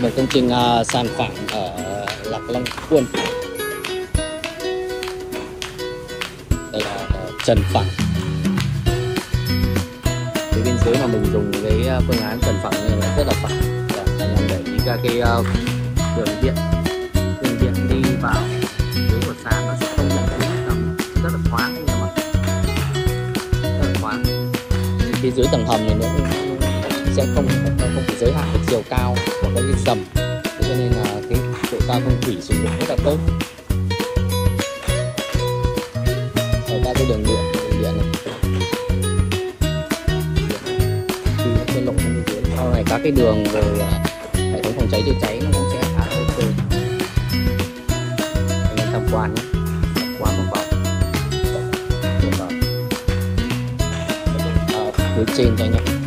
Một công trình sàn phẳng ở Lạc Long Quân. Đây là trần phẳng. Phía bên dưới mà mình dùng cái phương án trần phẳng này là rất là phẳng, nhằm để ý ra cái đường điện đi vào dưới của sàn nó sẽ không nhận cái tầm rất là thoáng như mà rất là thoáng. Phía dưới tầng hầm này nữa sẽ không bị giới hạn được chiều cao của cái sầm, cho nên là cái độ cao phong thủy sử dụng rất là tốt. Ở ba cái đường điện này cái lộ như thế, sau này các cái đường rồi hệ thống phòng cháy chữa cháy nó cũng sẽ khá là ok. Anh em tham quan nhé, tham quan một vòng phía trên cho anh em.